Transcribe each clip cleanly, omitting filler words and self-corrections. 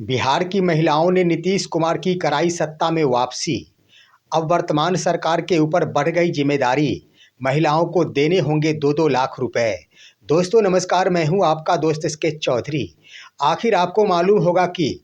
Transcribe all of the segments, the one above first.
बिहार की महिलाओं ने नीतीश कुमार की कराई सत्ता में वापसी। अब वर्तमान सरकार के ऊपर बढ़ गई जिम्मेदारी। महिलाओं को देने होंगे 2-2 लाख रुपए। दोस्तों नमस्कार, मैं हूं आपका दोस्त स्केच चौधरी। आखिर आपको मालूम होगा कि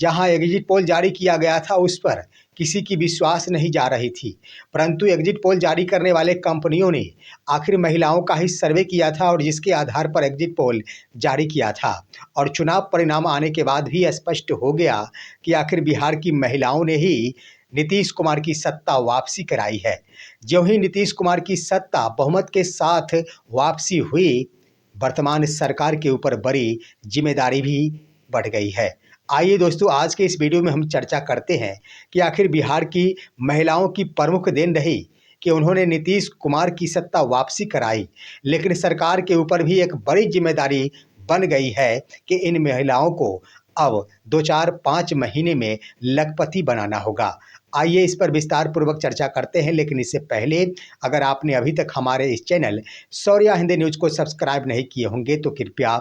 जहां एग्जिट पोल जारी किया गया था उस पर किसी की विश्वास नहीं जा रही थी, परंतु एग्जिट पोल जारी करने वाले कंपनियों ने आखिर महिलाओं का ही सर्वे किया था और जिसके आधार पर एग्जिट पोल जारी किया था। और चुनाव परिणाम आने के बाद भी स्पष्ट हो गया कि आखिर बिहार की महिलाओं ने ही नीतीश कुमार की सत्ता वापसी कराई है। ज्यों ही नीतीश कुमार की सत्ता बहुमत के साथ वापसी हुई, वर्तमान सरकार के ऊपर बड़ी जिम्मेदारी भी बढ़ गई है। आइए दोस्तों, आज के इस वीडियो में हम चर्चा करते हैं कि आखिर बिहार की महिलाओं की प्रमुख देन रही कि उन्होंने नीतीश कुमार की सत्ता वापसी कराई, लेकिन सरकार के ऊपर भी एक बड़ी जिम्मेदारी बन गई है कि इन महिलाओं को अब 2-4-5 महीने में लखपति बनाना होगा। आइए इस पर विस्तार पूर्वक चर्चा करते हैं, लेकिन इससे पहले अगर आपने अभी तक हमारे इस चैनल शौर्या हिंदी न्यूज़ को सब्सक्राइब नहीं किए होंगे तो कृपया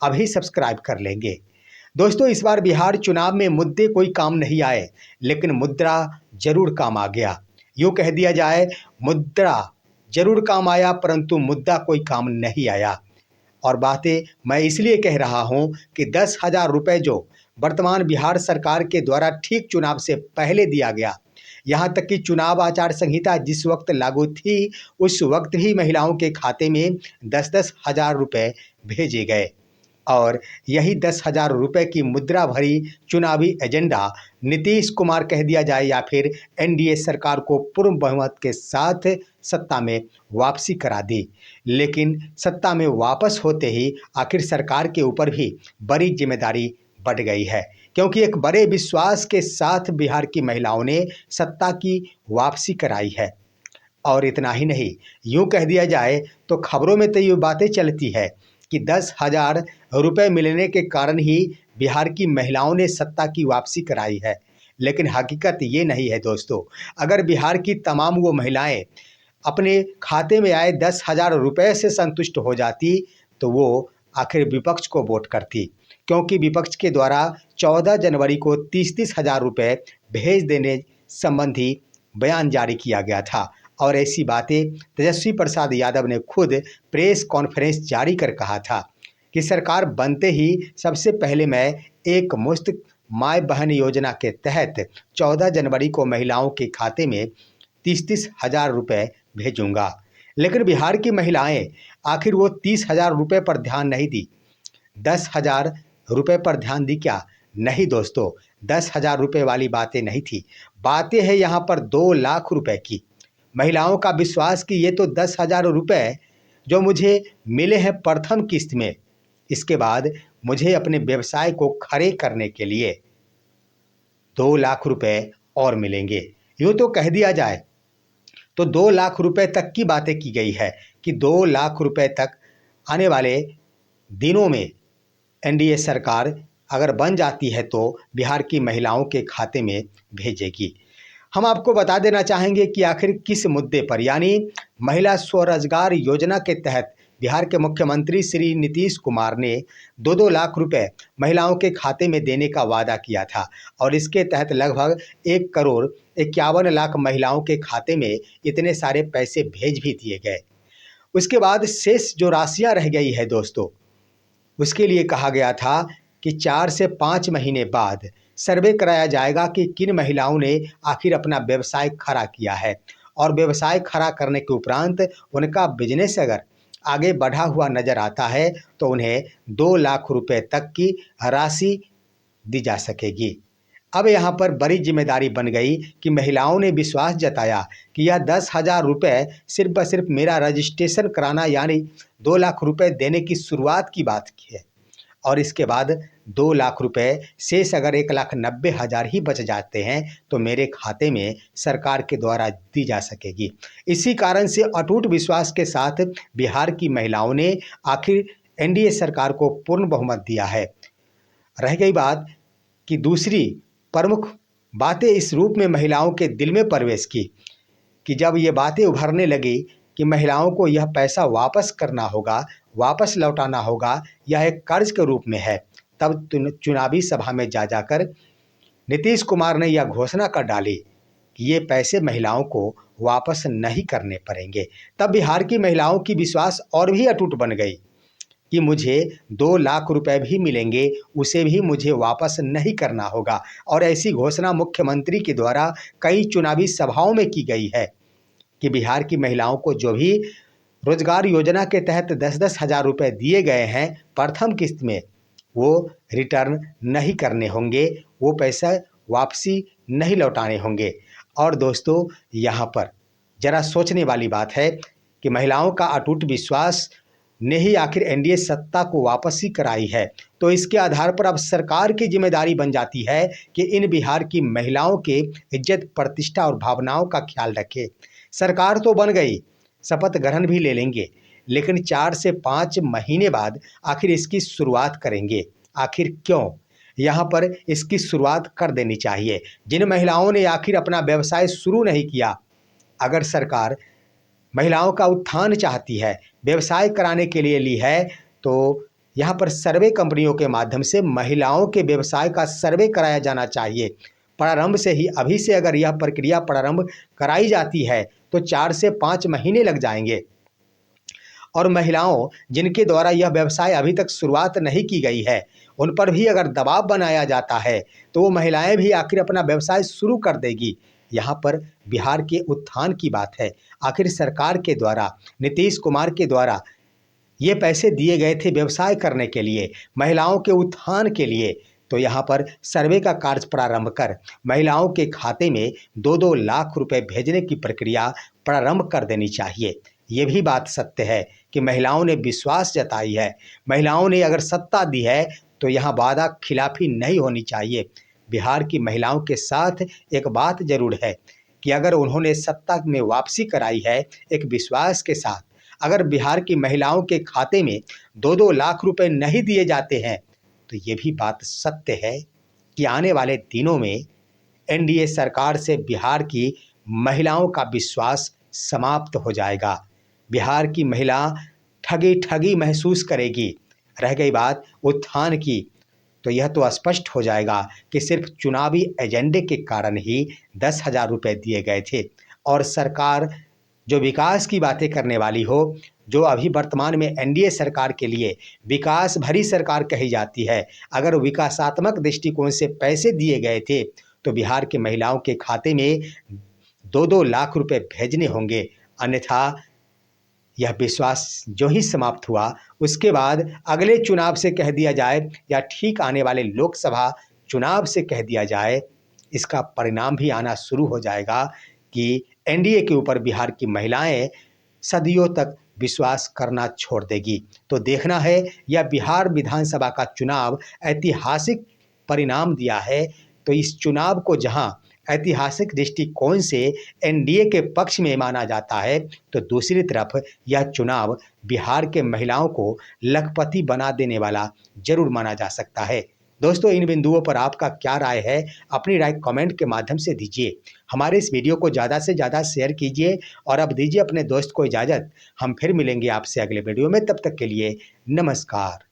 अभी सब्सक्राइब कर लेंगे। दोस्तों, इस बार बिहार चुनाव में मुद्दे कोई काम नहीं आए, लेकिन मुद्रा जरूर काम आ गया। यूँ कह दिया जाए, मुद्रा जरूर काम आया परंतु मुद्दा कोई काम नहीं आया। और बातें मैं इसलिए कह रहा हूं कि 10,000 रुपये जो वर्तमान बिहार सरकार के द्वारा ठीक चुनाव से पहले दिया गया, यहाँ तक कि चुनाव आचार संहिता जिस वक्त लागू थी उस वक्त ही महिलाओं के खाते में 10-10 हज़ार रुपये भेजे गए। और यही 10,000 रुपये की मुद्रा भरी चुनावी एजेंडा नीतीश कुमार कह दिया जाए या फिर एनडीए सरकार को पूर्ण बहुमत के साथ सत्ता में वापसी करा दी। लेकिन सत्ता में वापस होते ही आखिर सरकार के ऊपर भी बड़ी जिम्मेदारी बढ़ गई है, क्योंकि एक बड़े विश्वास के साथ बिहार की महिलाओं ने सत्ता की वापसी कराई है। और इतना ही नहीं, यूँ कह दिया जाए तो खबरों में तो ये बातें चलती है कि 10,000 रुपये मिलने के कारण ही बिहार की महिलाओं ने सत्ता की वापसी कराई है, लेकिन हकीकत ये नहीं है दोस्तों। अगर बिहार की तमाम वो महिलाएं अपने खाते में आए 10,000 रुपये से संतुष्ट हो जाती तो वो आखिर विपक्ष को वोट करती, क्योंकि विपक्ष के द्वारा 14 जनवरी को 30-30 हज़ार रुपये भेज देने संबंधी बयान जारी किया गया था। और ऐसी बातें तेजस्वी प्रसाद यादव ने खुद प्रेस कॉन्फ्रेंस जारी कर कहा था कि सरकार बनते ही सबसे पहले मैं एक मुफ्त माय बहन योजना के तहत 14 जनवरी को महिलाओं के खाते में 30-30 हज़ार रुपये भेजूंगा। लेकिन बिहार की महिलाएं आखिर वो 30,000 रुपये पर ध्यान नहीं दी, 10,000 रुपये पर ध्यान दी क्या? नहीं दोस्तों, 10,000 रुपये वाली बातें नहीं थी। बातें हैं यहाँ पर 2 लाख रुपए की। महिलाओं का विश्वास कि ये तो 10,000 रुपये जो मुझे मिले हैं प्रथम किस्त में, इसके बाद मुझे अपने व्यवसाय को खड़े करने के लिए 2 लाख रुपए और मिलेंगे। यूँ तो कह दिया जाए तो 2 लाख रुपए तक की बातें की गई है कि 2 लाख रुपए तक आने वाले दिनों में एनडीए सरकार अगर बन जाती है तो बिहार की महिलाओं के खाते में भेजेगी। हम आपको बता देना चाहेंगे कि आखिर किस मुद्दे पर, यानी महिला स्वरोजगार योजना के तहत बिहार के मुख्यमंत्री श्री नीतीश कुमार ने 2-2 लाख रुपए महिलाओं के खाते में देने का वादा किया था और इसके तहत लगभग 1,51,00,000 महिलाओं के खाते में इतने सारे पैसे भेज भी दिए गए। उसके बाद शेष जो राशियां रह गई है दोस्तों, उसके लिए कहा गया था कि 4 से 5 महीने बाद सर्वे कराया जाएगा कि किन महिलाओं ने आखिर अपना व्यवसाय खड़ा किया है, और व्यवसाय खड़ा करने के उपरांत उनका बिजनेस अगर आगे बढ़ा हुआ नज़र आता है तो उन्हें 2 लाख रुपए तक की राशि दी जा सकेगी। अब यहाँ पर बड़ी जिम्मेदारी बन गई कि महिलाओं ने विश्वास जताया कि यह 10,000 रुपये सिर्फ व सिर्फ मेरा रजिस्ट्रेशन कराना यानी 2 लाख रुपए देने की शुरुआत की बात की है, और इसके बाद 2 लाख रुपए शेष अगर 1,90,000 ही बच जाते हैं तो मेरे खाते में सरकार के द्वारा दी जा सकेगी। इसी कारण से अटूट विश्वास के साथ बिहार की महिलाओं ने आखिर एनडीए सरकार को पूर्ण बहुमत दिया है। रह गई बात कि दूसरी प्रमुख बातें इस रूप में महिलाओं के दिल में प्रवेश की कि जब ये बातें उभरने लगी कि महिलाओं को यह पैसा वापस करना होगा, वापस लौटाना होगा, यह एक कर्ज के रूप में है, तब चुनावी सभा में जाकर नीतीश कुमार ने यह घोषणा कर डाली कि ये पैसे महिलाओं को वापस नहीं करने पड़ेंगे। तब बिहार की महिलाओं की विश्वास और भी अटूट बन गई कि मुझे 2 लाख रुपए भी मिलेंगे, उसे भी मुझे वापस नहीं करना होगा। और ऐसी घोषणा मुख्यमंत्री के द्वारा कई चुनावी सभाओं में की गई है कि बिहार की महिलाओं को जो भी रोजगार योजना के तहत 10-10 हज़ार रुपये दिए गए हैं प्रथम किस्त में, वो रिटर्न नहीं करने होंगे, वो पैसा वापसी नहीं लौटाने होंगे। और दोस्तों, यहाँ पर ज़रा सोचने वाली बात है कि महिलाओं का अटूट विश्वास ने ही आखिर एनडीए सत्ता को वापस ही कराई है। तो इसके आधार पर अब सरकार की जिम्मेदारी बन जाती है कि इन बिहार की महिलाओं के इज्जत, प्रतिष्ठा और भावनाओं का ख्याल रखे। सरकार तो बन गई, शपथ ग्रहण भी ले लेंगे, लेकिन 4 से 5 महीने बाद आखिर इसकी शुरुआत करेंगे। आखिर क्यों? यहाँ पर इसकी शुरुआत कर देनी चाहिए। जिन महिलाओं ने आखिर अपना व्यवसाय शुरू नहीं किया, अगर सरकार महिलाओं का उत्थान चाहती है, व्यवसाय कराने के लिए ली है, तो यहाँ पर सर्वे कंपनियों के माध्यम से महिलाओं के व्यवसाय का सर्वे कराया जाना चाहिए। प्रारंभ से ही, अभी से अगर यह प्रक्रिया प्रारंभ कराई जाती है तो 4 से 5 महीने लग जाएंगे। और महिलाओं जिनके द्वारा यह व्यवसाय अभी तक शुरुआत नहीं की गई है, उन पर भी अगर दबाव बनाया जाता है तो वो महिलाएं भी आखिर अपना व्यवसाय शुरू कर देगी। यहाँ पर बिहार के उत्थान की बात है। आखिर सरकार के द्वारा, नीतीश कुमार के द्वारा ये पैसे दिए गए थे व्यवसाय करने के लिए, महिलाओं के उत्थान के लिए। तो यहाँ पर सर्वे का कार्य प्रारंभ कर महिलाओं के खाते में 2-2 लाख रुपए भेजने की प्रक्रिया प्रारंभ कर देनी चाहिए। ये भी बात सत्य है कि महिलाओं ने विश्वास जताई है। महिलाओं ने अगर सत्ता दी है तो यहाँ वादा खिलाफी नहीं होनी चाहिए। बिहार की महिलाओं के साथ एक बात जरूर है कि अगर उन्होंने सत्ता में वापसी कराई है एक विश्वास के साथ, अगर बिहार की महिलाओं के खाते में 2-2 लाख रुपए नहीं दिए जाते हैं तो ये भी बात सत्य है कि आने वाले दिनों में एनडीए सरकार से बिहार की महिलाओं का विश्वास समाप्त हो जाएगा। बिहार की महिला ठगी ठगी महसूस करेगी। रह गई बात उत्थान की, तो यह तो स्पष्ट हो जाएगा कि सिर्फ चुनावी एजेंडे के कारण ही 10,000 रुपये दिए गए थे। और सरकार जो विकास की बातें करने वाली हो, जो अभी वर्तमान में एनडीए सरकार के लिए विकास भरी सरकार कही जाती है, अगर विकासात्मक दृष्टिकोण से पैसे दिए गए थे तो बिहार के महिलाओं के खाते में 2-2 लाख रुपए भेजने होंगे। अन्यथा यह विश्वास जो ही समाप्त हुआ, उसके बाद अगले चुनाव से कह दिया जाए या ठीक आने वाले लोकसभा चुनाव से कह दिया जाए, इसका परिणाम भी आना शुरू हो जाएगा कि एनडीए के ऊपर बिहार की महिलाएं सदियों तक विश्वास करना छोड़ देगी। तो देखना है, यह बिहार विधानसभा का चुनाव ऐतिहासिक परिणाम दिया है। तो इस चुनाव को जहां ऐतिहासिक दृष्टिकोण से एनडीए के पक्ष में माना जाता है, तो दूसरी तरफ यह चुनाव बिहार के महिलाओं को लखपति बना देने वाला जरूर माना जा सकता है। दोस्तों, इन बिंदुओं पर आपका क्या राय है? अपनी राय कमेंट के माध्यम से दीजिए। हमारे इस वीडियो को ज़्यादा से ज़्यादा शेयर कीजिए और अब दीजिए अपने दोस्त को इजाज़त। हम फिर मिलेंगे आपसे अगले वीडियो में। तब तक के लिए नमस्कार।